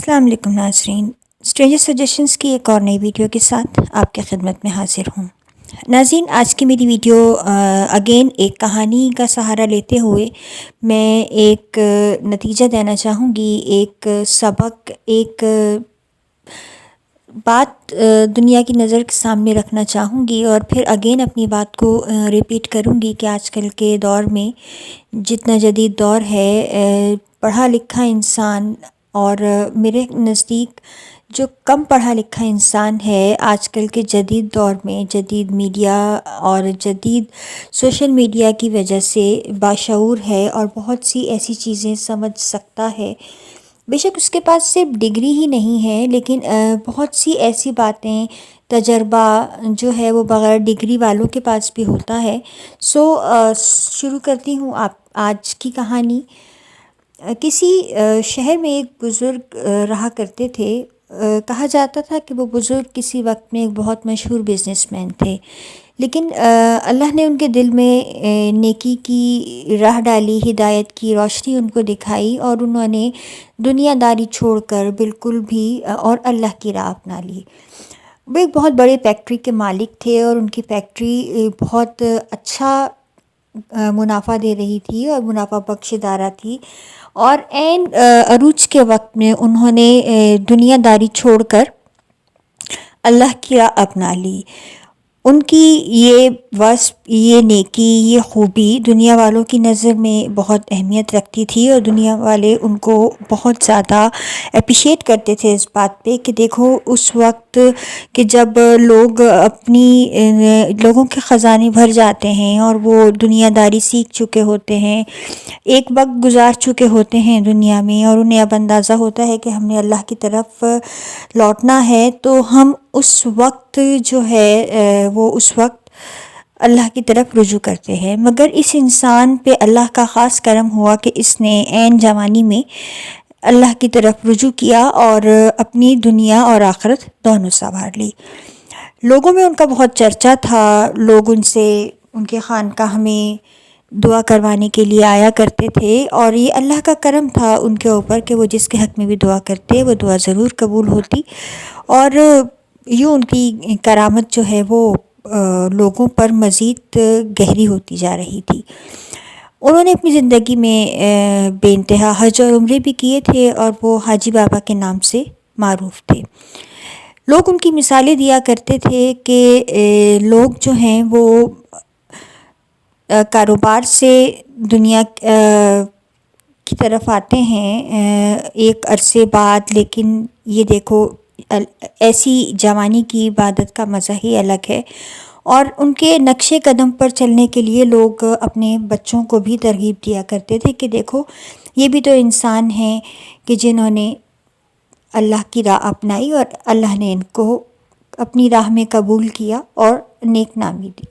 السلام علیکم ناظرین، اسٹرینجر سجیشنز کی ایک اور نئی ویڈیو کے ساتھ آپ کی خدمت میں حاضر ہوں۔ ناظرین، آج کی میری ویڈیو اگین ایک کہانی کا سہارا لیتے ہوئے میں ایک نتیجہ دینا چاہوں گی، ایک سبق، ایک بات دنیا کی نظر کے سامنے رکھنا چاہوں گی، اور پھر اگین اپنی بات کو ریپیٹ کروں گی کہ آج کل کے دور میں جتنا جدید دور ہے، پڑھا لکھا انسان اور میرے نزدیک جو کم پڑھا لکھا انسان ہے آج کل کے جدید دور میں، جدید میڈیا اور جدید سوشل میڈیا کی وجہ سے باشعور ہے اور بہت سی ایسی چیزیں سمجھ سکتا ہے۔ بے شک اس کے پاس صرف ڈگری ہی نہیں ہے، لیکن بہت سی ایسی باتیں، تجربہ جو ہے وہ بغیر ڈگری والوں کے پاس بھی ہوتا ہے۔ شروع کرتی ہوں آج کی کہانی۔ کسی شہر میں ایک بزرگ رہا کرتے تھے۔ کہا جاتا تھا کہ وہ بزرگ کسی وقت میں ایک بہت مشہور بزنس مین تھے، لیکن اللہ نے ان کے دل میں نیکی کی راہ ڈالی، ہدایت کی روشنی ان کو دکھائی، اور انہوں نے دنیا داری چھوڑ کر بالکل بھی اور اللہ کی راہ اپنا لی۔ وہ ایک بہت بڑے فیکٹری کے مالک تھے، اور ان کی فیکٹری بہت اچھا منافع دے رہی تھی اور منافع بخش ادارہ تھی، اور عین عروج کے وقت میں انہوں نے دنیا داری چھوڑ کر اللہ کی راہ اپنا لی۔ ان کی یہ وصف، یہ نیکی، یہ خوبی دنیا والوں کی نظر میں بہت اہمیت رکھتی تھی، اور دنیا والے ان کو بہت زیادہ اپریشیٹ کرتے تھے اس بات پہ کہ دیکھو اس وقت کہ جب لوگوں کے خزانے بھر جاتے ہیں اور وہ دنیا داری سیکھ چکے ہوتے ہیں، ایک وقت گزار چکے ہوتے ہیں دنیا میں، اور انہیں اب اندازہ ہوتا ہے کہ ہم نے اللہ کی طرف لوٹنا ہے، تو ہم اس وقت جو ہے وہ اس وقت اللہ کی طرف رجوع کرتے ہیں۔ مگر اس انسان پہ اللہ کا خاص کرم ہوا کہ اس نے عین جوانی میں اللہ کی طرف رجوع کیا اور اپنی دنیا اور آخرت دونوں سنوار لی۔ لوگوں میں ان کا بہت چرچا تھا، لوگ ان کے خانقاہ میں دعا کروانے کے لیے آیا کرتے تھے، اور یہ اللہ کا کرم تھا ان کے اوپر کہ وہ جس کے حق میں بھی دعا کرتے وہ دعا ضرور قبول ہوتی، اور یوں ان کی کرامت جو ہے وہ لوگوں پر مزید گہری ہوتی جا رہی تھی۔ انہوں نے اپنی زندگی میں بے انتہا حج اور عمرے بھی کیے تھے، اور وہ حاجی بابا کے نام سے معروف تھے۔ لوگ ان کی مثالیں دیا کرتے تھے کہ لوگ جو ہیں وہ کاروبار سے دنیا کی طرف آتے ہیں ایک عرصے بعد، لیکن یہ دیکھو ایسی جوانی کی عبادت کا مزہ ہی الگ ہے، اور ان کے نقش قدم پر چلنے کے لیے لوگ اپنے بچوں کو بھی ترغیب دیا کرتے تھے کہ دیکھو یہ بھی تو انسان ہیں کہ جنہوں نے اللہ کی راہ اپنائی، اور اللہ نے ان کو اپنی راہ میں قبول کیا اور نیک نامی دی۔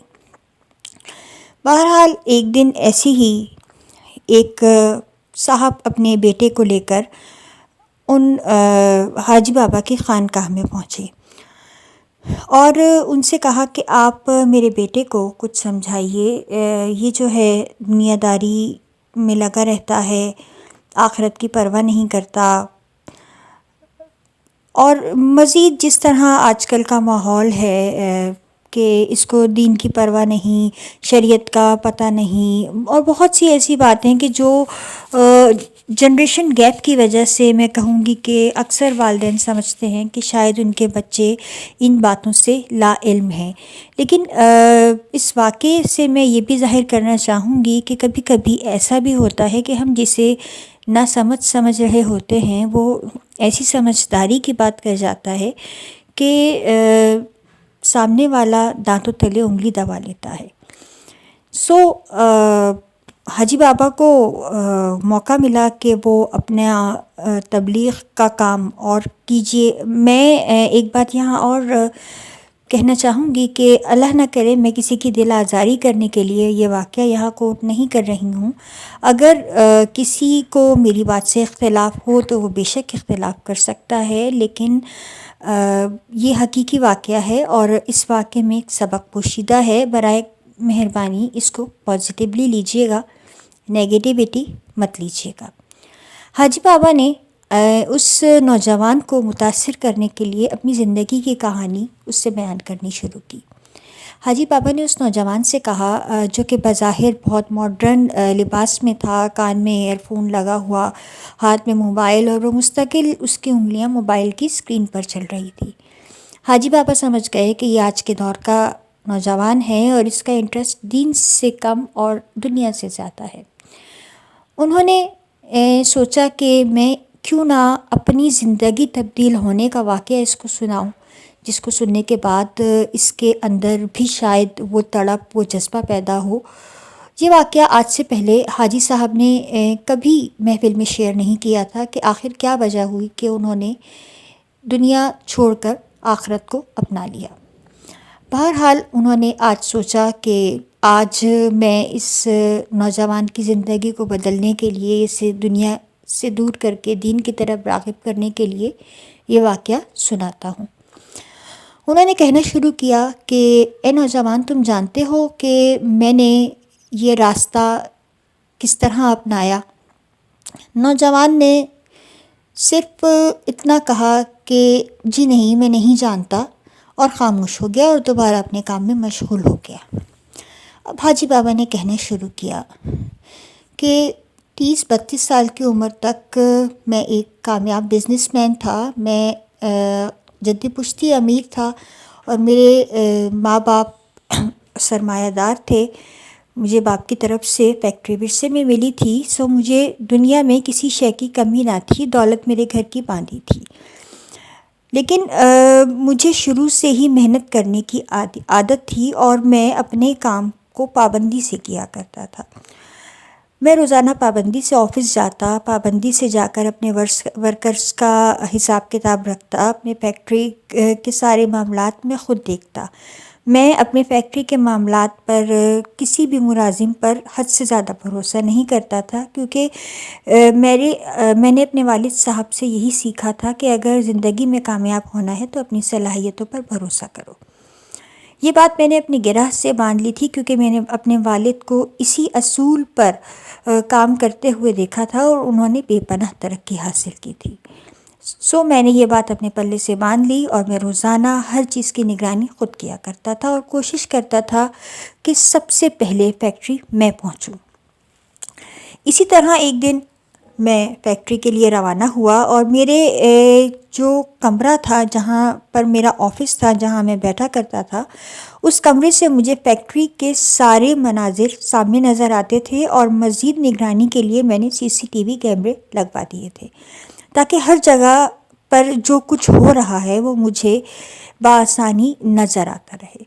بہرحال ایک دن ایسی ہی ایک صاحب اپنے بیٹے کو لے کر ان حاجی بابا کی خانقاہ میں پہنچے، اور ان سے کہا کہ آپ میرے بیٹے کو کچھ سمجھائیے، یہ جو ہے دنیا داری میں لگا رہتا ہے، آخرت کی پرواہ نہیں کرتا، اور مزید جس طرح آج کل کا ماحول ہے کہ اس کو دین کی پرواہ نہیں، شریعت کا پتہ نہیں، اور بہت سی ایسی باتیں کہ جو جنریشن گیپ کی وجہ سے میں کہوں گی کہ اکثر والدین سمجھتے ہیں کہ شاید ان کے بچے ان باتوں سے لا علم ہیں، لیکن اس واقعے سے میں یہ بھی ظاہر کرنا چاہوں گی کہ کبھی کبھی ایسا بھی ہوتا ہے کہ ہم جسے نہ سمجھ رہے ہوتے ہیں وہ ایسی سمجھداری کی بات کر جاتا ہے کہ سامنے والا دانتوں تلے انگلی دبا لیتا ہے۔ حاجی بابا کو موقع ملا کہ وہ اپنا تبلیغ کا کام اور کیجیے۔ میں ایک بات یہاں اور کہنا چاہوں گی کہ اللہ نہ کرے میں کسی کی دل آزاری کرنے کے لیے یہ واقعہ یہاں کوٹ نہیں کر رہی ہوں، اگر کسی کو میری بات سے اختلاف ہو تو وہ بے شک اختلاف کر سکتا ہے، لیکن یہ حقیقی واقعہ ہے اور اس واقعے میں ایک سبق پوشیدہ ہے۔ برائے مہربانی اس کو پازیٹیولی لیجئے گا، نیگیٹیوٹی مت لیجئے گا۔ حاجی بابا نے اس نوجوان کو متاثر کرنے کے لیے اپنی زندگی کی کہانی اس سے بیان کرنی شروع کی۔ حاجی بابا نے اس نوجوان سے کہا، جو کہ بظاہر بہت ماڈرن لباس میں تھا، کان میں ایئر فون لگا ہوا، ہاتھ میں موبائل، اور وہ مستقل اس کی انگلیاں موبائل کی اسکرین پر چل رہی تھی۔ حاجی بابا سمجھ گئے کہ یہ آج کے دور کا نوجوان ہے اور اس کا انٹرسٹ دین سے کم اور دنیا سے زیادہ ہے۔ انہوں نے سوچا کہ میں کیوں نہ اپنی زندگی تبدیل ہونے کا واقعہ اس کو سناؤں، جس کو سننے کے بعد اس کے اندر بھی شاید وہ تڑپ، وہ جذبہ پیدا ہو۔ یہ واقعہ آج سے پہلے حاجی صاحب نے کبھی محفل میں شیئر نہیں کیا تھا کہ آخر کیا وجہ ہوئی کہ انہوں نے دنیا چھوڑ کر آخرت کو اپنا لیا۔ بہرحال انہوں نے آج سوچا کہ آج میں اس نوجوان کی زندگی کو بدلنے کے لیے، اسے دنیا سے دور کر کے دین کی طرف راغب کرنے کے لیے یہ واقعہ سناتا ہوں۔ انہوں نے کہنا شروع کیا کہ اے نوجوان، تم جانتے ہو کہ میں نے یہ راستہ کس طرح اپنایا؟ نوجوان نے صرف اتنا کہا کہ جی نہیں، میں نہیں جانتا، اور خاموش ہو گیا اور دوبارہ اپنے کام میں مشغول ہو گیا۔ اب حاجی بابا نے کہنا شروع کیا کہ 30-32 سال کی عمر تک میں ایک کامیاب بزنس مین تھا، میں جدی پشتی امیر تھا، اور میرے ماں باپ سرمایہ دار تھے۔ مجھے باپ کی طرف سے فیکٹری ورثے میں ملی تھی، سو مجھے دنیا میں کسی شے کی کمی نہ تھی، دولت میرے گھر کی باندھی تھی۔ لیکن مجھے شروع سے ہی محنت کرنے کی عادت تھی، اور میں اپنے کام کو پابندی سے کیا کرتا تھا۔ میں روزانہ پابندی سے آفس جاتا، پابندی سے جا کر اپنے ورکرز کا حساب کتاب رکھتا، اپنے فیکٹری کے سارے معاملات میں خود دیکھتا۔ میں اپنے فیکٹری کے معاملات پر کسی بھی ملازم پر حد سے زیادہ بھروسہ نہیں کرتا تھا، کیونکہ میں نے اپنے والد صاحب سے یہی سیکھا تھا کہ اگر زندگی میں کامیاب ہونا ہے تو اپنی صلاحیتوں پر بھروسہ کرو۔ یہ بات میں نے اپنی گرہ سے باندھ لی تھی، کیونکہ میں نے اپنے والد کو اسی اصول پر کام کرتے ہوئے دیکھا تھا، اور انہوں نے بے پناہ ترقی حاصل کی تھی۔ سو میں نے یہ بات اپنے پلے سے باندھ لی، اور میں روزانہ ہر چیز کی نگرانی خود کیا کرتا تھا، اور کوشش کرتا تھا کہ سب سے پہلے فیکٹری میں پہنچوں۔ اسی طرح ایک دن میں فیکٹری کے لیے روانہ ہوا، اور میرے جو کمرہ تھا، جہاں پر میرا آفس تھا، جہاں میں بیٹھا کرتا تھا، اس کمرے سے مجھے فیکٹری کے سارے مناظر سامنے نظر آتے تھے، اور مزید نگرانی کے لیے میں نے CCTV کیمرے لگوا دیے تھے، تاکہ ہر جگہ پر جو کچھ ہو رہا ہے وہ مجھے بآسانی نظر آتا رہے۔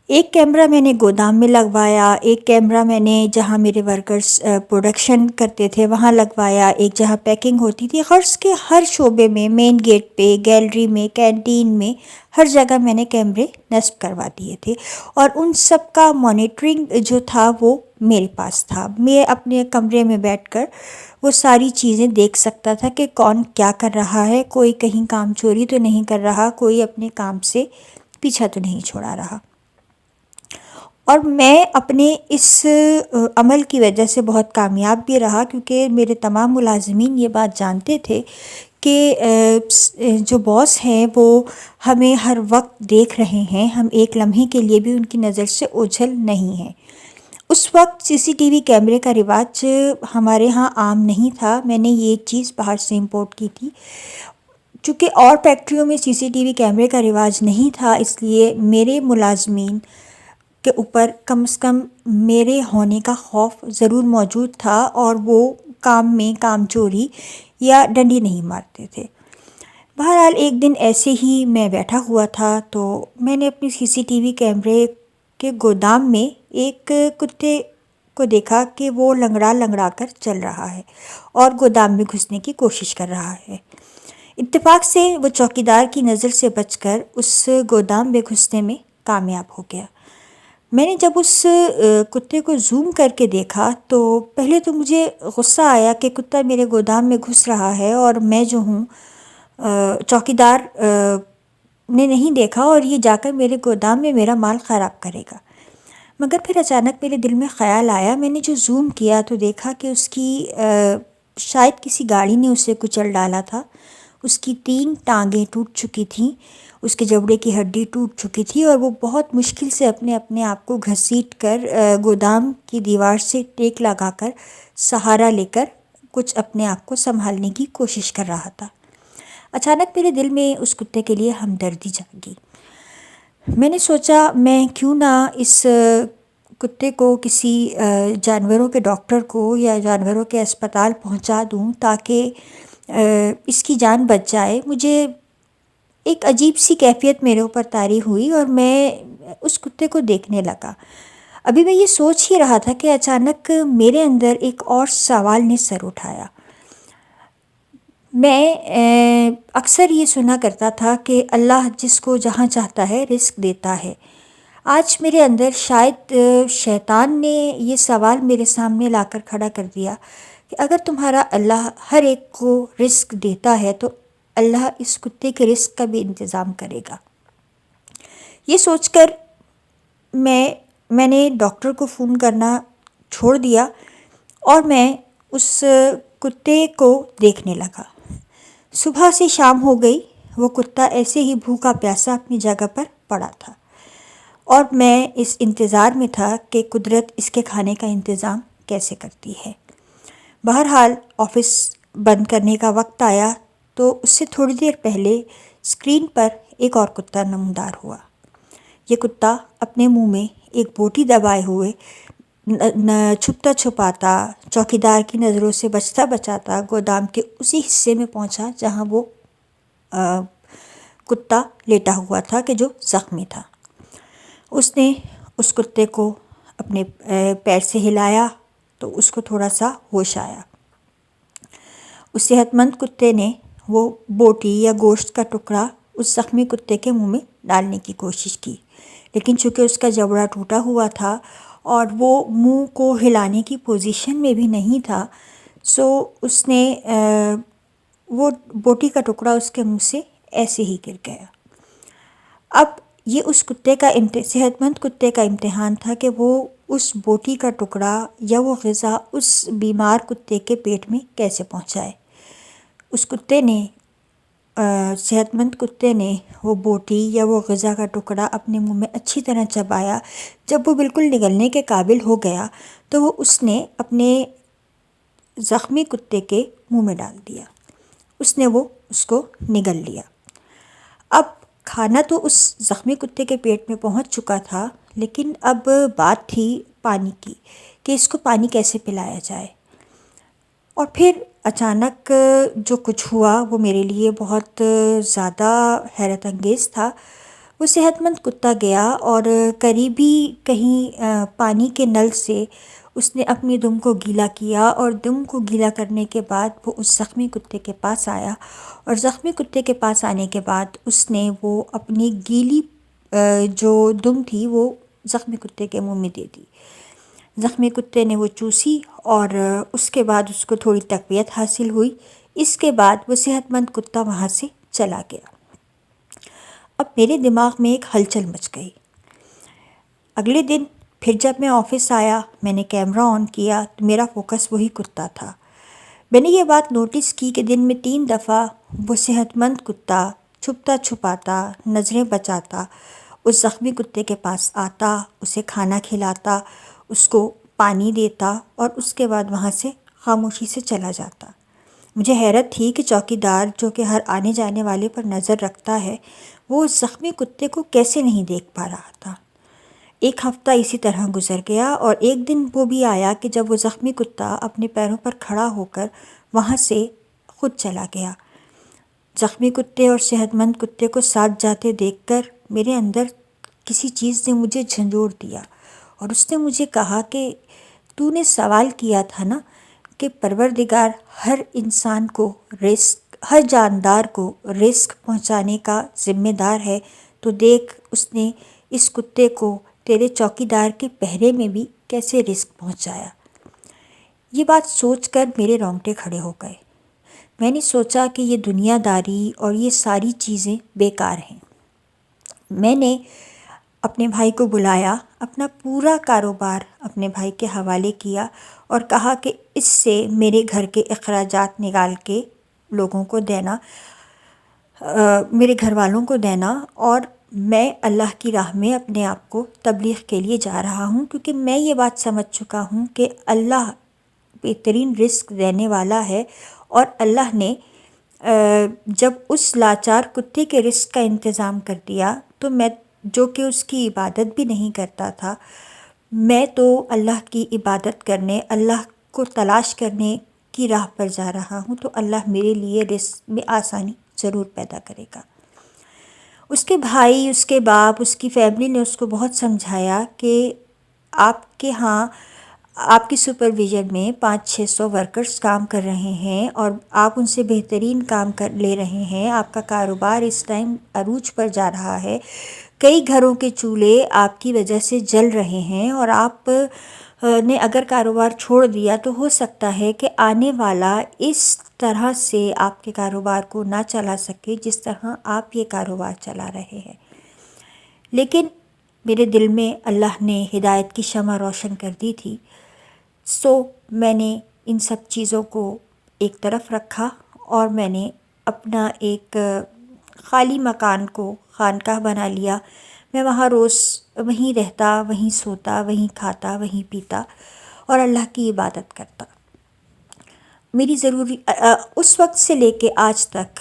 ایک کیمرہ میں نے گودام میں لگوایا، ایک کیمرہ میں نے جہاں میرے ورکرز پروڈکشن کرتے تھے وہاں لگوایا، ایک جہاں پیکنگ ہوتی تھی۔ غرض کے ہر شعبے میں، مین گیٹ پہ، گیلری میں، کینٹین میں، ہر جگہ میں نے کیمرے نصب کروا دیے تھے، اور ان سب کا مانیٹرنگ جو تھا وہ میرے پاس تھا۔ میں اپنے کمرے میں بیٹھ کر وہ ساری چیزیں دیکھ سکتا تھا کہ کون کیا کر رہا ہے، کوئی کہیں کام چوری تو نہیں کر رہا، کوئی اپنے کام سے پیچھا تو نہیں چھوڑا رہا۔ اور میں اپنے اس عمل کی وجہ سے بہت کامیاب بھی رہا، کیونکہ میرے تمام ملازمین یہ بات جانتے تھے کہ جو باس ہیں وہ ہمیں ہر وقت دیکھ رہے ہیں، ہم ایک لمحے کے لیے بھی ان کی نظر سے اوجھل نہیں ہیں۔ اس وقت CCTV کیمرے کا رواج ہمارے ہاں عام نہیں تھا، میں نے یہ چیز باہر سے امپورٹ کی تھی۔ چونکہ اور فیکٹریوں میں CCTV کیمرے کا رواج نہیں تھا، اس لیے میرے ملازمین کے اوپر کم از کم میرے ہونے کا خوف ضرور موجود تھا، اور وہ کام میں کام چوری یا ڈنڈی نہیں مارتے تھے۔ بہرحال ایک دن ایسے ہی میں بیٹھا ہوا تھا، تو میں نے اپنی CCTV کیمرے کے گودام میں ایک کتے کو دیکھا کہ وہ لنگڑا لنگڑا کر چل رہا ہے اور گودام میں گھسنے کی کوشش کر رہا ہے۔ اتفاق سے وہ چوکیدار کی نظر سے بچ کر اس گودام میں گھسنے میں کامیاب ہو گیا۔ میں نے جب اس کتے کو زوم کر کے دیکھا تو پہلے تو مجھے غصہ آیا کہ کتا میرے گودام میں گھس رہا ہے، اور میں جو ہوں چوکیدار نے نہیں دیکھا، اور یہ جا کر میرے گودام میں میرا مال خراب کرے گا۔ مگر پھر اچانک میرے دل میں خیال آیا، میں نے جو زوم کیا تو دیکھا کہ اس کی شاید کسی گاڑی نے اسے کچل ڈالا تھا۔ اس کی 3 ٹانگیں ٹوٹ چکی تھیں، اس کے جبڑے کی ہڈی ٹوٹ چکی تھی اور وہ بہت مشکل سے اپنے آپ کو گھسیٹ کر گودام کی دیوار سے ٹیک لگا کر سہارا لے کر کچھ اپنے آپ کو سنبھالنے کی کوشش کر رہا تھا۔ اچانک میرے دل میں اس کتے کے لیے ہمدردی جاگی۔ میں نے سوچا میں کیوں نہ اس کتے کو کسی جانوروں کے ڈاکٹر کو یا جانوروں کے اسپتال پہنچا دوں تاکہ اس کی جان بچ جائے۔ مجھے ایک عجیب سی کیفیت میرے اوپر طاری ہوئی اور میں اس کتے کو دیکھنے لگا۔ ابھی میں یہ سوچ ہی رہا تھا کہ اچانک میرے اندر ایک اور سوال نے سر اٹھایا۔ میں اکثر یہ سنا کرتا تھا کہ اللہ جس کو جہاں چاہتا ہے رزق دیتا ہے۔ آج میرے اندر شاید شیطان نے یہ سوال میرے سامنے لا کر کھڑا کر دیا کہ اگر تمہارا اللہ ہر ایک کو رزق دیتا ہے تو اللہ اس کتے کے رزق کا بھی انتظام کرے گا۔ یہ سوچ کر میں نے ڈاکٹر کو فون کرنا چھوڑ دیا اور میں اس کتے کو دیکھنے لگا۔ صبح سے شام ہو گئی، وہ کتا ایسے ہی بھوکا پیاسا اپنی جگہ پر پڑا تھا اور میں اس انتظار میں تھا کہ قدرت اس کے کھانے کا انتظام کیسے کرتی ہے۔ بہرحال آفس بند کرنے کا وقت آیا تو اس سے تھوڑی دیر پہلے اسکرین پر ایک اور کتا نمودار ہوا۔ یہ کتا اپنے منہ میں ایک بوٹی دبائے ہوئے چھپتا چھپاتا، چوکیدار کی نظروں سے بچتا بچاتا گودام کے اسی حصے میں پہنچا جہاں وہ کتا لیٹا ہوا تھا کہ جو زخمی تھا۔ اس نے اس کتے کو اپنے پیر سے ہلایا تو اس کو تھوڑا سا ہوش آیا۔ اس صحت مند کتے نے وہ بوٹی یا گوشت کا ٹکڑا اس زخمی کتے کے منہ میں ڈالنے کی کوشش کی، لیکن چونکہ اس کا جبڑا ٹوٹا ہوا تھا اور وہ منہ کو ہلانے کی پوزیشن میں بھی نہیں تھا، سو اس نے وہ بوٹی کا ٹکڑا اس کے منہ سے ایسے ہی گر گیا۔ اب یہ اس کتے کا صحت مند کتے کا امتحان تھا کہ وہ اس بوٹی کا ٹکڑا یا وہ غذا اس بیمار کتے کے پیٹ میں کیسے پہنچائے۔ اس کتے نے صحت مند کتے نے وہ بوٹی یا وہ غذا کا ٹکڑا اپنے منہ میں اچھی طرح چبایا۔ جب وہ بالکل نگلنے کے قابل ہو گیا تو وہ اس نے اپنے زخمی کتے کے منہ میں ڈال دیا۔ اس نے وہ اس کو نگل لیا۔ اب کھانا تو اس زخمی کتے کے پیٹ میں پہنچ چکا تھا، لیکن اب بات تھی پانی کی کہ اس کو پانی کیسے پلایا جائے۔ اور پھر اچانک جو کچھ ہوا وہ میرے لیے بہت زیادہ حیرت انگیز تھا۔ وہ صحت مند کتا گیا اور قریبی کہیں پانی کے نل سے اس نے اپنی دم کو گیلا کیا اور دم کو گیلا کرنے کے بعد وہ اس زخمی کتے کے پاس آیا اور زخمی کتے کے پاس آنے کے بعد اس نے وہ اپنی گیلی جو دم تھی وہ زخمی کتے کے منہ میں دے دی۔ زخمی کتے نے وہ چوسی اور اس کے بعد اس کو تھوڑی تقویت حاصل ہوئی۔ اس کے بعد وہ صحت مند کتا وہاں سے چلا گیا۔ اب میرے دماغ میں ایک ہلچل مچ گئی۔ اگلے دن پھر جب میں آفس آیا، میں نے کیمرہ آن کیا تو میرا فوکس وہی کتا تھا۔ میں نے یہ بات نوٹس کی کہ دن میں 3 دفعہ وہ صحت مند کتا چھپتا چھپاتا، نظریں بچاتا اس زخمی کتے کے پاس آتا، اسے کھانا کھلاتا، اس کو پانی دیتا اور اس کے بعد وہاں سے خاموشی سے چلا جاتا۔ مجھے حیرت تھی کہ چوکیدار جو کہ ہر آنے جانے والے پر نظر رکھتا ہے، وہ اس زخمی کتے کو کیسے نہیں دیکھ پا رہا تھا۔ 1 ہفتہ اسی طرح گزر گیا اور ایک دن وہ بھی آیا کہ جب وہ زخمی کتا اپنے پیروں پر کھڑا ہو کر وہاں سے خود چلا گیا۔ زخمی کتے اور صحت مند کتے کو ساتھ جاتے دیکھ کر میرے اندر کسی چیز نے مجھے جھنجھوڑ دیا اور اس نے مجھے کہا کہ تو نے سوال کیا تھا نا کہ پروردگار ہر انسان کو رزق، ہر جاندار کو رزق پہنچانے کا ذمہ دار ہے، تو دیکھ اس نے اس کتے کو تیرے چوکیدار کے پہرے میں بھی کیسے رزق پہنچایا۔ یہ بات سوچ کر میرے رونگٹے کھڑے ہو گئے۔ میں نے سوچا کہ یہ دنیا داری اور یہ ساری چیزیں بیکار ہیں۔ میں نے اپنے بھائی کو بلایا، اپنا پورا کاروبار اپنے بھائی کے حوالے کیا اور کہا کہ اس سے میرے گھر کے اخراجات نکال کے لوگوں کو دینا، میرے گھر والوں کو دینا، اور میں اللہ کی راہ میں اپنے آپ کو تبلیغ کے لیے جا رہا ہوں، کیونکہ میں یہ بات سمجھ چکا ہوں کہ اللہ بہترین رزق دینے والا ہے، اور اللہ نے جب اس لاچار کتے کے رزق کا انتظام کر دیا تو میں، جو کہ اس کی عبادت بھی نہیں کرتا تھا، میں تو اللہ کی عبادت کرنے، اللہ کو تلاش کرنے کی راہ پر جا رہا ہوں، تو اللہ میرے لیے رزق میں آسانی ضرور پیدا کرے گا۔ اس کے بھائی، اس کے باپ، اس کی فیملی نے اس کو بہت سمجھایا کہ آپ کے ہاں آپ کی سپرویژن میں 500-600 ورکرز کام کر رہے ہیں اور آپ ان سے بہترین کام لے رہے ہیں، آپ کا کاروبار اس ٹائم عروج پر جا رہا ہے، کئی گھروں کے چولہے آپ کی وجہ سے جل رہے ہیں، اور آپ نے اگر کاروبار چھوڑ دیا تو ہو سکتا ہے کہ آنے والا اس طرح سے آپ کے کاروبار کو نہ چلا سکے جس طرح آپ یہ کاروبار چلا رہے ہیں۔ لیکن میرے دل میں اللہ نے ہدایت کی شمع روشن کر دی تھی، سو میں نے ان سب چیزوں کو ایک طرف رکھا اور میں نے اپنا ایک خالی مکان کو خانقاہ بنا لیا۔ میں وہاں روز وہیں رہتا، وہیں سوتا، وہیں کھاتا، وہیں پیتا اور اللہ کی عبادت کرتا۔ میری ضروری اس وقت سے لے کے آج تک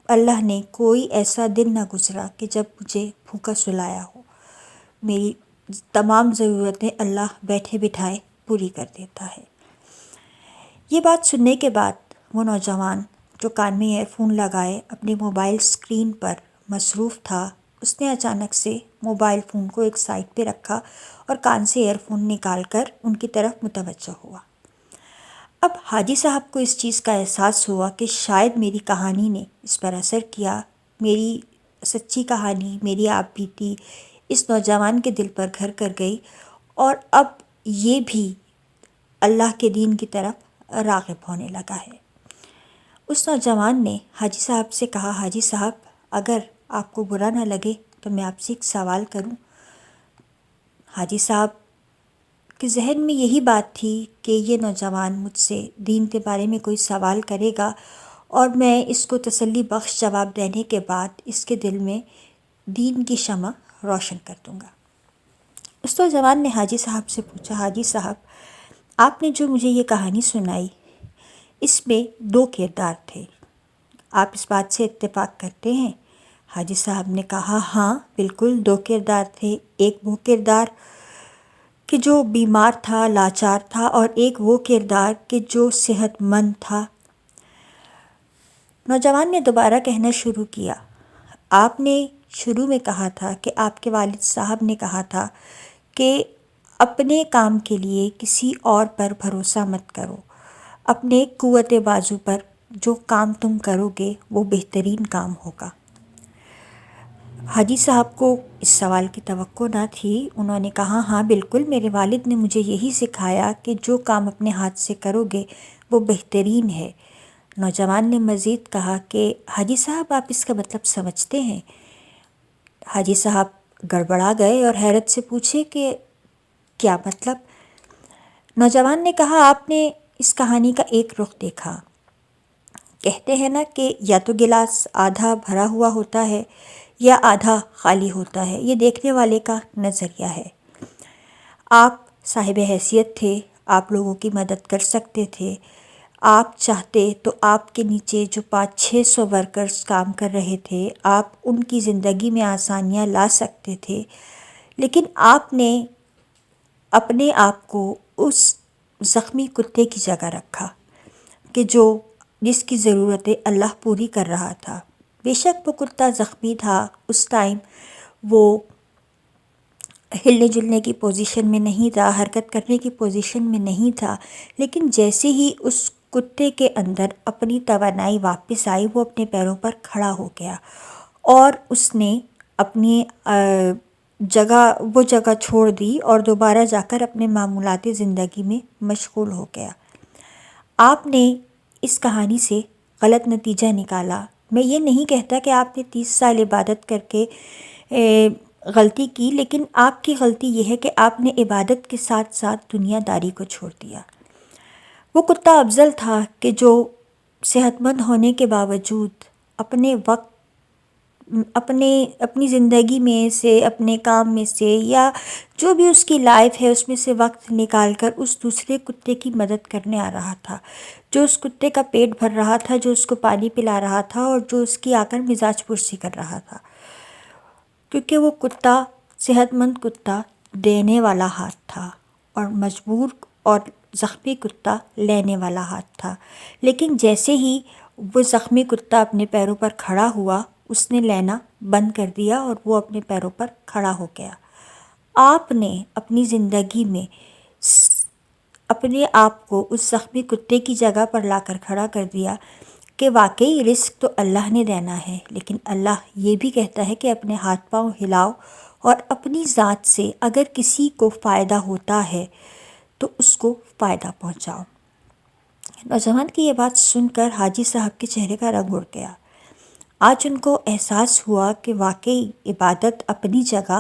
اللہ نے کوئی ایسا دن نہ گزرا کہ جب مجھے بھوکا سلایا ہو۔ میری تمام ضرورتیں اللہ بیٹھے بٹھائے پوری کر دیتا ہے۔ یہ بات سننے کے بعد وہ نوجوان جو کان میں ایئر فون لگائے اپنے موبائل اسکرین پر مصروف تھا، اس نے اچانک سے موبائل فون کو ایک سائڈ پہ رکھا اور کان سے ایئر فون نکال کر ان کی طرف متوجہ ہوا۔ اب حاجی صاحب کو اس چیز کا احساس ہوا کہ شاید میری کہانی نے اس پر اثر کیا، میری سچی کہانی، میری آپ بیتی اس نوجوان کے دل پر گھر کر گئی، اور اب یہ بھی اللہ کے دین کی طرف راغب ہونے لگا ہے۔ اس نوجوان نے حاجی صاحب سے کہا، حاجی صاحب اگر آپ کو برا نہ لگے تو میں آپ سے ایک سوال کروں۔ حاجی صاحب کے ذہن میں یہی بات تھی کہ یہ نوجوان مجھ سے دین کے بارے میں کوئی سوال کرے گا اور میں اس کو تسلی بخش جواب دینے کے بعد اس کے دل میں دین کی شمع روشن کر دوں گا۔ اس نوجوان نے حاجی صاحب سے پوچھا، حاجی صاحب آپ نے جو مجھے یہ کہانی سنائی اس میں 2 کردار تھے، آپ اس بات سے اتفاق کرتے ہیں؟ حاجی صاحب نے کہا، ہاں بالکل 2 کردار تھے، ایک وہ کردار کہ جو بیمار تھا، لاچار تھا، اور ایک وہ کردار کہ جو صحت مند تھا۔ نوجوان نے دوبارہ کہنا شروع کیا، آپ نے شروع میں کہا تھا کہ آپ کے والد صاحب نے کہا تھا کہ اپنے کام کے لیے کسی اور پر بھروسہ مت کرو، اپنے قوت بازو پر جو کام تم کرو گے وہ بہترین کام ہوگا۔ حاجی صاحب کو اس سوال کی توقع نہ تھی، انہوں نے کہا، ہاں بالکل میرے والد نے مجھے یہی سکھایا کہ جو کام اپنے ہاتھ سے کرو گے وہ بہترین ہے۔ نوجوان نے مزید کہا کہ حاجی صاحب آپ اس کا مطلب سمجھتے ہیں؟ حاجی صاحب گڑبڑا گئے اور حیرت سے پوچھے کہ کیا مطلب؟ نوجوان نے کہا، آپ نے اس کہانی کا ایک رخ دیکھا، کہتے ہیں نا کہ یا تو گلاس آدھا بھرا ہوا ہوتا ہے یا آدھا خالی ہوتا ہے، یہ دیکھنے والے کا نظریہ ہے۔ آپ صاحب حیثیت تھے، آپ لوگوں کی مدد کر سکتے تھے، آپ چاہتے تو آپ کے نیچے جو 500-600 ورکرز کام کر رہے تھے آپ ان کی زندگی میں آسانیاں لا سکتے تھے، لیکن آپ نے اپنے آپ کو اس زخمی کتے کی جگہ رکھا کہ جس کی ضرورتیں اللہ پوری کر رہا تھا۔ بے شک وہ کتا زخمی تھا، اس ٹائم وہ ہلنے جلنے کی پوزیشن میں نہیں تھا، حرکت کرنے کی پوزیشن میں نہیں تھا، لیکن جیسے ہی اس کتے کے اندر اپنی توانائی واپس آئی وہ اپنے پیروں پر کھڑا ہو گیا اور اس نے اپنی وہ جگہ چھوڑ دی اور دوبارہ جا کر اپنے معمولاتی زندگی میں مشغول ہو گیا۔ آپ نے اس کہانی سے غلط نتیجہ نکالا۔ میں یہ نہیں کہتا کہ آپ نے 30 سال عبادت کر کے غلطی کی، لیکن آپ کی غلطی یہ ہے کہ آپ نے عبادت کے ساتھ ساتھ دنیا داری کو چھوڑ دیا۔ وہ کتا افضل تھا کہ جو صحت مند ہونے کے باوجود اپنے وقت اپنی زندگی میں سے، اپنے کام میں سے، یا جو بھی اس کی لائف ہے اس میں سے وقت نکال کر اس دوسرے کتے کی مدد کرنے آ رہا تھا، جو اس کتے کا پیٹ بھر رہا تھا، جو اس کو پانی پلا رہا تھا اور جو اس کی آ کر مزاج پرسی کر رہا تھا، کیونکہ وہ کتا صحت مند کتا دینے والا ہاتھ تھا اور مجبور اور زخمی کتا لینے والا ہاتھ تھا۔ لیکن جیسے ہی وہ زخمی کتا اپنے پیروں پر کھڑا ہوا، اس نے لینا بند کر دیا اور وہ اپنے پیروں پر کھڑا ہو گیا۔ آپ نے اپنی زندگی میں اپنے آپ کو اس زخمی کتے کی جگہ پر لا کر کھڑا کر دیا کہ واقعی رزق تو اللہ نے دینا ہے، لیکن اللہ یہ بھی کہتا ہے کہ اپنے ہاتھ پاؤں ہلاؤ اور اپنی ذات سے اگر کسی کو فائدہ ہوتا ہے تو اس کو فائدہ پہنچاؤ۔ نوجوان کی یہ بات سن کر حاجی صاحب کے چہرے کا رنگ اڑ گیا۔ آج ان کو احساس ہوا کہ واقعی عبادت اپنی جگہ،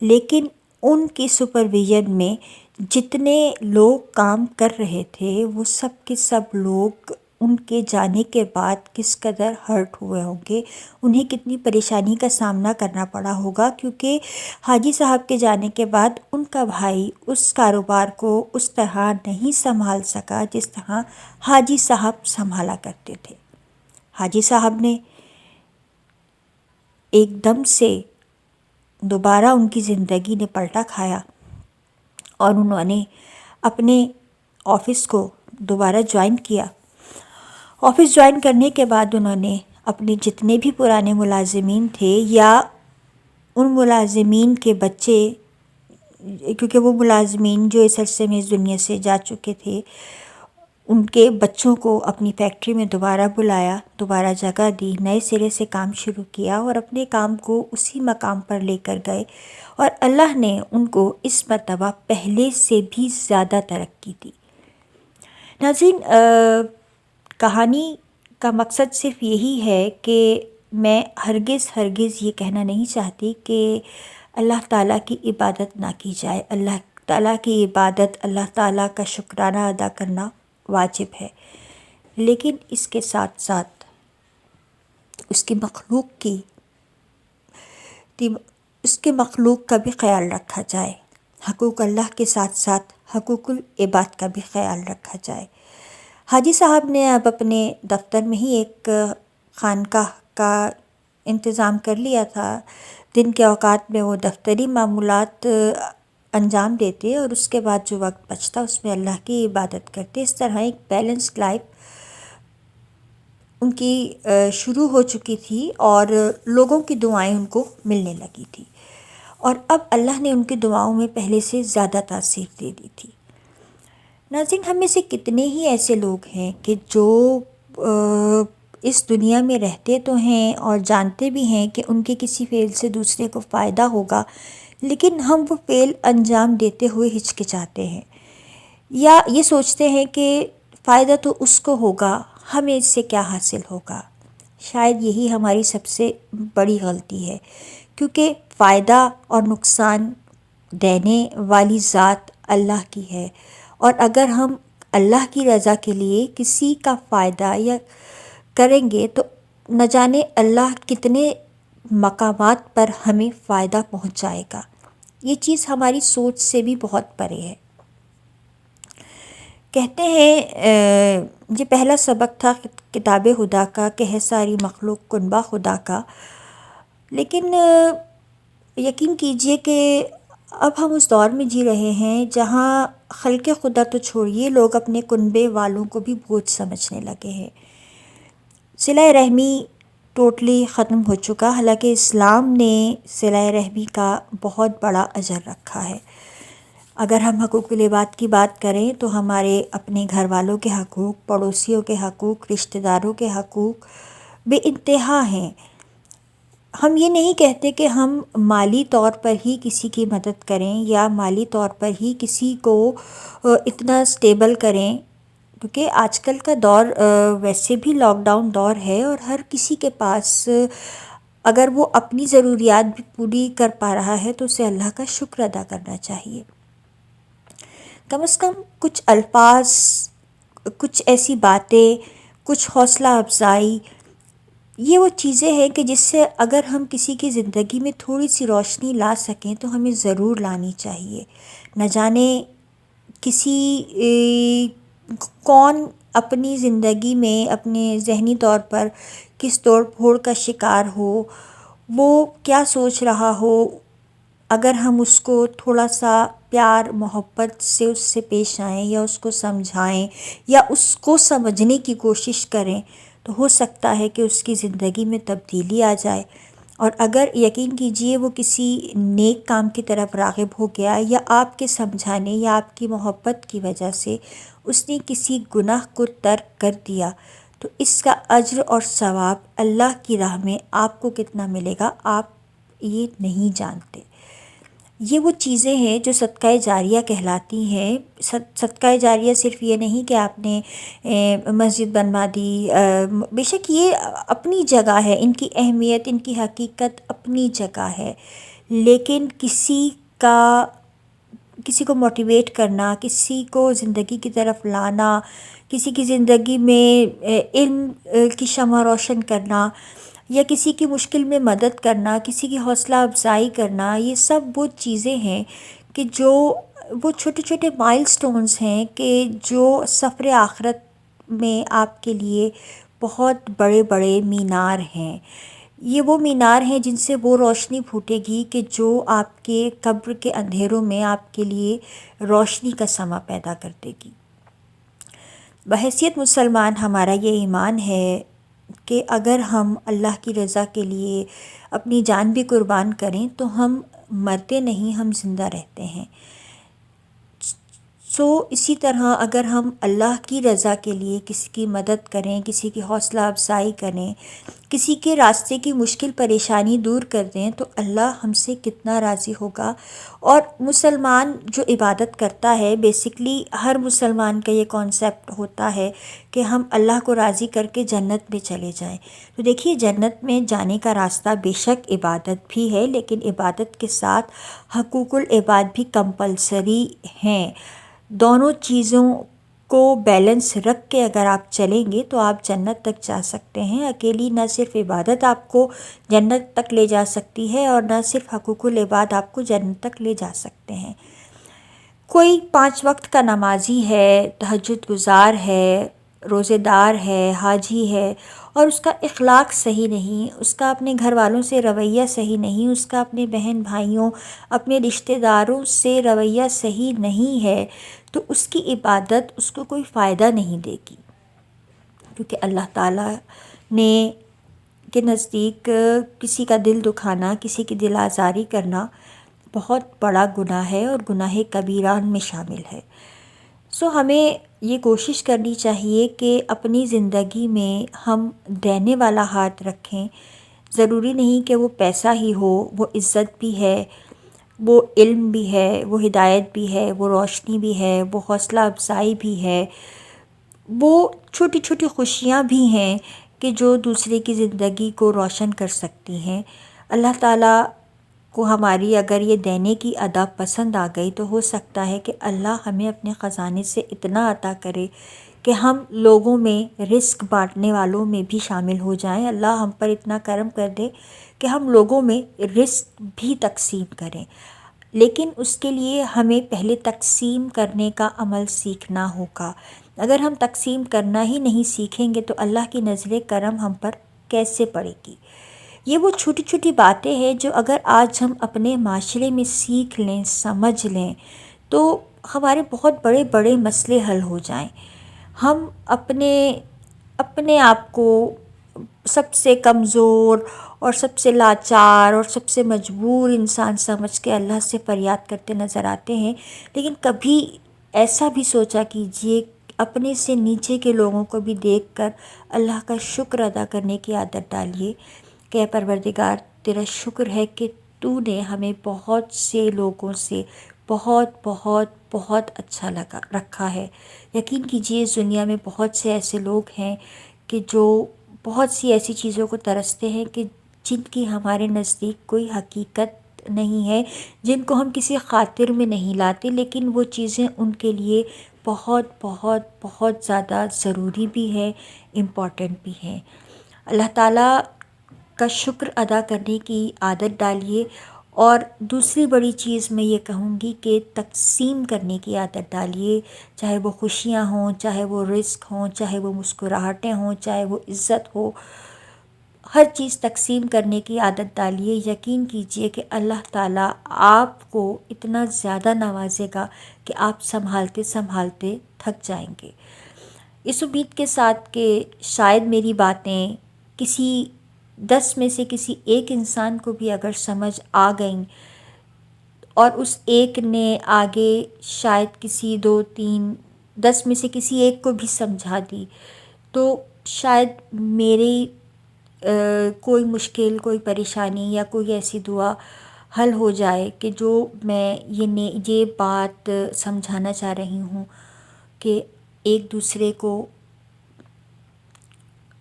لیکن ان کی سپرویژن میں جتنے لوگ کام کر رہے تھے وہ سب کے سب لوگ ان کے جانے کے بعد کس قدر ہرٹ ہوئے ہوں گے، انہیں کتنی پریشانی کا سامنا کرنا پڑا ہوگا، کیونکہ حاجی صاحب کے جانے کے بعد ان کا بھائی اس کاروبار کو اس طرح نہیں سنبھال سکا جس طرح حاجی صاحب سنبھالا کرتے تھے۔ حاجی صاحب نے ایک دم سے دوبارہ ان کی زندگی نے پلٹا کھایا اور انہوں نے اپنے آفس کو دوبارہ جوائن کیا۔ آفس جوائن کرنے کے بعد انہوں نے اپنے جتنے بھی پرانے ملازمین تھے یا ان ملازمین کے بچے، کیونکہ وہ ملازمین جو اس عرصے میں اس دنیا سے جا چکے تھے، ان کے بچوں کو اپنی فیکٹری میں دوبارہ بلایا، دوبارہ جگہ دی، نئے سرے سے کام شروع کیا اور اپنے کام کو اسی مقام پر لے کر گئے، اور اللہ نے ان کو اس مرتبہ پہلے سے بھی زیادہ ترقی دی۔ ناظرین، کہانی کا مقصد صرف یہی ہے کہ میں ہرگز یہ کہنا نہیں چاہتی کہ اللہ تعالیٰ کی عبادت نہ کی جائے۔ اللہ تعالیٰ کی عبادت، اللہ تعالیٰ کا شکرانہ ادا کرنا واجب ہے، لیکن اس کے ساتھ ساتھ اس کی مخلوق کا بھی خیال رکھا جائے۔ حقوق اللہ کے ساتھ ساتھ حقوق العباد کا بھی خیال رکھا جائے۔ حاجی صاحب نے اب اپنے دفتر میں ہی ایک خانقاہ کا انتظام کر لیا تھا۔ دن کے اوقات میں وہ دفتری معمولات انجام دیتے اور اس کے بعد جو وقت بچتا اس میں اللہ کی عبادت کرتے۔ اس طرح ایک بیلنسڈ لائف ان کی شروع ہو چکی تھی اور لوگوں کی دعائیں ان کو ملنے لگی تھی، اور اب اللہ نے ان کی دعاؤں میں پہلے سے زیادہ تاثیر دے دی تھی۔ ناظرین، ہم میں سے کتنے ہی ایسے لوگ ہیں کہ جو اس دنیا میں رہتے تو ہیں اور جانتے بھی ہیں کہ ان کے کسی فعل سے دوسرے کو فائدہ ہوگا، لیکن ہم وہ فعل انجام دیتے ہوئے ہچکچاتے ہیں یا یہ سوچتے ہیں کہ فائدہ تو اس کو ہوگا، ہمیں اس سے کیا حاصل ہوگا۔ شاید یہی ہماری سب سے بڑی غلطی ہے، کیونکہ فائدہ اور نقصان دینے والی ذات اللہ کی ہے، اور اگر ہم اللہ کی رضا کے لیے کسی کا فائدہ یا کریں گے تو نہ جانے اللہ کتنے مقامات پر ہمیں فائدہ پہنچائے گا۔ یہ چیز ہماری سوچ سے بھی بہت پرے ہے۔ کہتے ہیں یہ پہلا سبق تھا کتاب خدا کا کہ ہے ساری مخلوق کنبہ خدا کا، لیکن یقین کیجئے کہ اب ہم اس دور میں جی رہے ہیں جہاں خلق خدا تو چھوڑیے، لوگ اپنے کنبے والوں کو بھی بوجھ سمجھنے لگے ہیں۔ صلہ رحمی ٹوٹلی ختم ہو چکا، حالانکہ اسلام نے صلہ رحمی کا بہت بڑا اجر رکھا ہے۔ اگر ہم حقوق العباد کی بات کریں تو ہمارے اپنے گھر والوں کے حقوق، پڑوسیوں کے حقوق، رشتہ داروں کے حقوق بے انتہا ہیں۔ ہم یہ نہیں کہتے کہ ہم مالی طور پر ہی کسی کی مدد کریں یا مالی طور پر ہی کسی کو اتنا سٹیبل کریں، کیونکہ آج کل کا دور ویسے بھی لاک ڈاؤن دور ہے اور ہر کسی کے پاس اگر وہ اپنی ضروریات بھی پوری کر پا رہا ہے تو اسے اللہ کا شکر ادا کرنا چاہیے. کم از کم کچھ الفاظ، کچھ ایسی باتیں، کچھ حوصلہ افزائی، یہ وہ چیزیں ہیں کہ جس سے اگر ہم کسی کی زندگی میں تھوڑی سی روشنی لا سکیں تو ہمیں ضرور لانی چاہیے. نہ جانے کون اپنی زندگی میں اپنے ذہنی طور پر کس توڑ پھوڑ کا شکار ہو، وہ کیا سوچ رہا ہو. اگر ہم اس کو تھوڑا سا پیار محبت سے اس سے پیش آئیں یا اس کو سمجھائیں یا اس کو سمجھنے کی کوشش کریں تو ہو سکتا ہے کہ اس کی زندگی میں تبدیلی آ جائے. اور اگر یقین کیجئے وہ کسی نیک کام کی طرف راغب ہو گیا یا آپ کے سمجھانے یا آپ کی محبت کی وجہ سے اس نے کسی گناہ کو ترک کر دیا تو اس کا اجر اور ثواب اللہ کی راہ میں آپ کو کتنا ملے گا آپ یہ نہیں جانتے. یہ وہ چیزیں ہیں جو صدقہ جاریہ کہلاتی ہیں. صدقہ جاریہ صرف یہ نہیں کہ آپ نے مسجد بنوا دی، بے شک یہ اپنی جگہ ہے، ان کی اہمیت ان کی حقیقت اپنی جگہ ہے، لیکن کسی کو موٹیویٹ کرنا، کسی کو زندگی کی طرف لانا، کسی کی زندگی میں علم کی شمع روشن کرنا یا کسی کی مشکل میں مدد کرنا، کسی کی حوصلہ افزائی کرنا، یہ سب وہ چیزیں ہیں کہ جو وہ چھوٹے چھوٹے مائل سٹونز ہیں کہ جو سفر آخرت میں آپ کے لیے بہت بڑے بڑے مینار ہیں. یہ وہ مینار ہیں جن سے وہ روشنی پھوٹے گی کہ جو آپ کے قبر کے اندھیروں میں آپ کے لیے روشنی کا سماں پیدا کر دے گی. بحیثیت مسلمان ہمارا یہ ایمان ہے کہ اگر ہم اللہ کی رضا کے لیے اپنی جان بھی قربان کریں تو ہم مرتے نہیں، ہم زندہ رہتے ہیں. اسی طرح اگر ہم اللہ کی رضا کے لیے کسی کی مدد کریں، کسی کی حوصلہ افزائی کریں، کسی کے راستے کی مشکل پریشانی دور کر دیں تو اللہ ہم سے کتنا راضی ہوگا. اور مسلمان جو عبادت کرتا ہے، بیسکلی ہر مسلمان کا یہ کانسیپٹ ہوتا ہے کہ ہم اللہ کو راضی کر کے جنت میں چلے جائیں. تو دیکھیے جنت میں جانے کا راستہ بے شک عبادت بھی ہے، لیکن عبادت کے ساتھ حقوق العباد بھی کمپلسری ہیں. دونوں چیزوں کو بیلنس رکھ کے اگر آپ چلیں گے تو آپ جنت تک جا سکتے ہیں. اکیلی نہ صرف عبادت آپ کو جنت تک لے جا سکتی ہے اور نہ صرف حقوق العباد آپ کو جنت تک لے جا سکتے ہیں. کوئی 5 وقت کا نمازی ہے، تہجد گزار ہے، روزے دار ہے، حاجی ہے اور اس کا اخلاق صحیح نہیں، اس کا اپنے گھر والوں سے رویہ صحیح نہیں، اس کا اپنے بہن بھائیوں اپنے رشتہ داروں سے رویہ صحیح نہیں ہے تو اس کی عبادت اس کو کوئی فائدہ نہیں دے گی. کیونکہ اللہ تعالیٰ نے کے نزدیک کسی کا دل دکھانا، کسی کی دل آزاری کرنا بہت بڑا گناہ ہے اور گناہ کبیرہ میں شامل ہے. ہمیں یہ کوشش کرنی چاہیے کہ اپنی زندگی میں ہم دینے والا ہاتھ رکھیں. ضروری نہیں کہ وہ پیسہ ہی ہو، وہ عزت بھی ہے، وہ علم بھی ہے، وہ ہدایت بھی ہے، وہ روشنی بھی ہے، وہ حوصلہ افزائی بھی ہے، وہ چھوٹی چھوٹی خوشیاں بھی ہیں کہ جو دوسرے کی زندگی کو روشن کر سکتی ہیں. اللہ تعالیٰ کو ہماری اگر یہ دینے کی ادا پسند آ گئی تو ہو سکتا ہے کہ اللہ ہمیں اپنے خزانے سے اتنا عطا کرے کہ ہم لوگوں میں رزق بانٹنے والوں میں بھی شامل ہو جائیں. اللہ ہم پر اتنا کرم کر دے کہ ہم لوگوں میں رزق بھی تقسیم کریں. لیکن اس کے لیے ہمیں پہلے تقسیم کرنے کا عمل سیکھنا ہوگا. اگر ہم تقسیم کرنا ہی نہیں سیکھیں گے تو اللہ کی نظر کرم ہم پر کیسے پڑے گی. یہ وہ چھوٹی چھوٹی باتیں ہیں جو اگر آج ہم اپنے معاشرے میں سیکھ لیں، سمجھ لیں تو ہمارے بہت بڑے بڑے مسئلے حل ہو جائیں. ہم اپنے آپ کو سب سے کمزور اور سب سے لاچار اور سب سے مجبور انسان سمجھ کے اللہ سے فریاد کرتے نظر آتے ہیں. لیکن کبھی ایسا بھی سوچا کیجئے، اپنے سے نیچے کے لوگوں کو بھی دیکھ کر اللہ کا شکر ادا کرنے کی عادت ڈالیے کہ اے پروردگار تیرا شکر ہے کہ تو نے ہمیں بہت سے لوگوں سے بہت بہت بہت اچھا رکھا ہے. یقین کیجئے اس دنیا میں بہت سے ایسے لوگ ہیں کہ جو بہت سی ایسی چیزوں کو ترستے ہیں کہ جن کی ہمارے نزدیک کوئی حقیقت نہیں ہے، جن کو ہم کسی خاطر میں نہیں لاتے، لیکن وہ چیزیں ان کے لیے بہت بہت بہت زیادہ ضروری بھی ہے، امپورٹنٹ بھی ہے۔ اللہ تعالیٰ کا شکر ادا کرنے کی عادت ڈالیے، اور دوسری بڑی چیز میں یہ کہوں گی کہ تقسیم کرنے کی عادت ڈالیے، چاہے وہ خوشیاں ہوں، چاہے وہ رزق ہوں، چاہے وہ مسکراہٹیں ہوں، چاہے وہ عزت ہو، ہر چیز تقسیم کرنے کی عادت ڈالیے۔ یقین کیجئے کہ اللہ تعالیٰ آپ کو اتنا زیادہ نوازے گا کہ آپ سنبھالتے سنبھالتے تھک جائیں گے۔ اس امید کے ساتھ کہ شاید میری باتیں کسی 10 میں سے کسی ایک انسان کو بھی اگر سمجھ آ گئیں، اور اس ایک نے آگے شاید کسی 2 3 10 میں سے کسی ایک کو بھی سمجھا دی، تو شاید میری کوئی مشکل، کوئی پریشانی یا کوئی ایسی دعا حل ہو جائے کہ جو میں یہ بات سمجھانا چاہ رہی ہوں کہ ایک دوسرے کو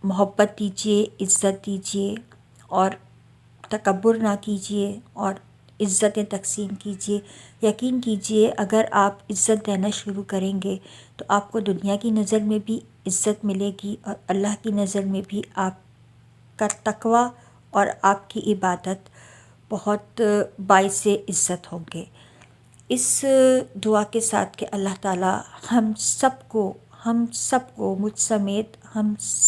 محبت دیجیے، عزت دیجیے، اور تکبر نہ کیجیے، اور عزتیں تقسیم کیجیے۔ یقین کیجیے اگر آپ عزت دینا شروع کریں گے تو آپ کو دنیا کی نظر میں بھی عزت ملے گی، اور اللہ کی نظر میں بھی آپ کا تقویٰ اور آپ کی عبادت بہت باعث عزت ہوں گے۔ اس دعا کے ساتھ کہ اللہ تعالیٰ ہم سب کو مجھ سمیت ہم